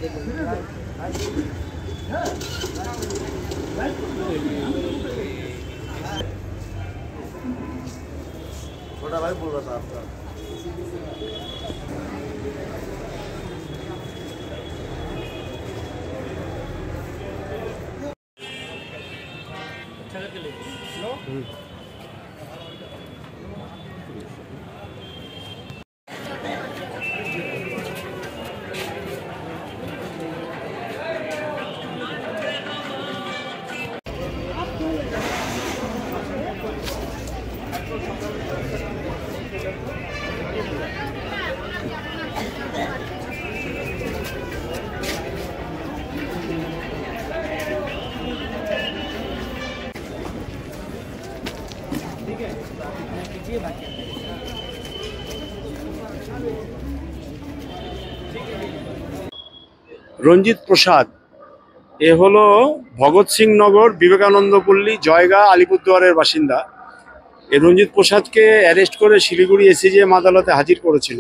छोटा भाई बोल रहा था आपका। রঞ্জিত প্রসাদ এ হলো ভগৎ সিং নগর বিবেকানন্দ পল্লী জয়গা আলিপুরদুয়ারের বাসিন্দা। এই রঞ্জিত প্রসাদকে অ্যারেস্ট করে শিলিগুড়ি এসিজিএম আদালতে হাজির করেছিল।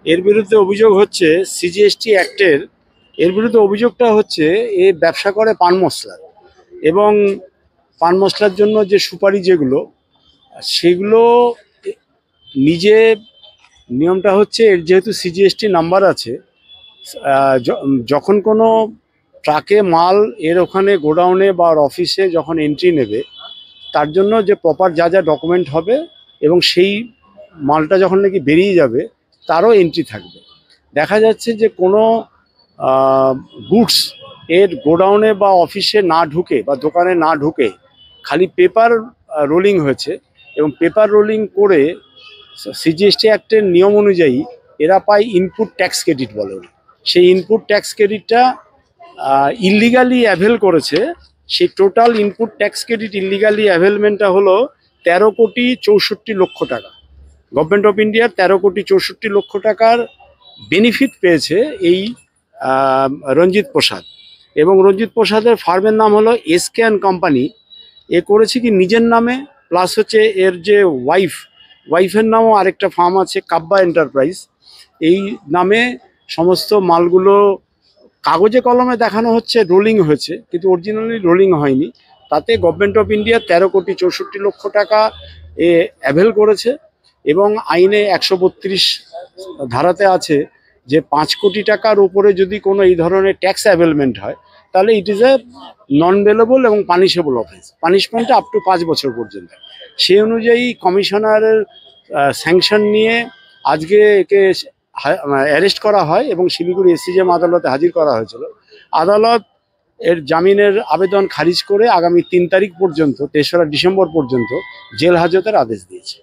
এর বিরুদ্ধে অভিযোগ হচ্ছে সিজিএসটি অ্যাক্টের। এর বিরুদ্ধে অভিযোগটা হচ্ছে এ ব্যবসা করে পান মশলার, এবং পান মশলার জন্য যে সুপারি যেগুলো সেগুলো নিজে নিয়মটা হচ্ছে এর যেহেতু সিজিএসটি নাম্বার আছে, যখন কোনো ট্রাকে মাল এর ওখানে গোডাউনে বা অফিসে যখন এন্ট্রি নেবে তার জন্য যে প্রপার যা যা ডকুমেন্ট হবে এবং সেই মালটা যখন নাকি বেরিয়ে যাবে তারও এন্ট্রি থাকবে। দেখা যাচ্ছে যে কোনো গুডস এর গোডাউনে বা অফিসে না ঢুকে বা দোকানে না ঢুকে খালি পেপার রোলিং হয়েছে, এবং পেপার রোলিং করে সিজিএসটি অ্যাক্টের নিয়ম অনুযায়ী এরা পায় ইনপুট ট্যাক্স ক্রেডিট বলে। সেই ইনপুট ট্যাক্স ক্রেডিটটা ইলিগালি অ্যাভেল করেছে। সেই total input tax credit illegally অ্যাভেলমেন্টটা হলো 13,64,00,000 টাকা। গভর্নমেন্ট অফ ইন্ডিয়ার 13,64,00,000 টাকার বেনিফিট পেয়েছে এই রঞ্জিত প্রসাদ। এবং রঞ্জিত প্রসাদের ফার্মের নাম হলো এসকে অ্যান্ড কোম্পানি। এ করেছে কি নিজের নামে, প্লাস হচ্ছে এর যে ওয়াইফের নামও আরেকটা ফার্ম আছে কাব্বা এন্টারপ্রাইজ। এই নামে সমস্ত মালগুলো কাগজে কলমে দেখানো হচ্ছে রোলিং হয়েছে, কিন্তু অরিজিনালি রোলিং হয়নি। তাতে গভর্নমেন্ট অফ ইন্ডিয়া 13,64,00,000 টাকা এ অ্যাভেল করেছে। এবং আইনে 132 ধারাতে আছে যে 5 কোটি টাকার উপরে যদি কোনো এই ধরনের ট্যাক্স অ্যাভেলমেন্ট হয় তাহলে it is a non bailable এবং পানিশেবল অফেন্স। পানিশমেন্টটা আপ টু 5 বছর পর্যন্ত। সেই অনুযায়ী কমিশনারের স্যাংশন নিয়ে আজকে একে অ্যারেস্ট করা হয় এবং শিলিগুড়ি এসিজিএম আদালতে হাজির করা হয়েছিল। আদালত এর জামিনের আবেদন খারিজ করে আগামী 3 তারিখ পর্যন্ত 3রা ডিসেম্বর পর্যন্ত জেল হাজতের আদেশ দিয়েছে।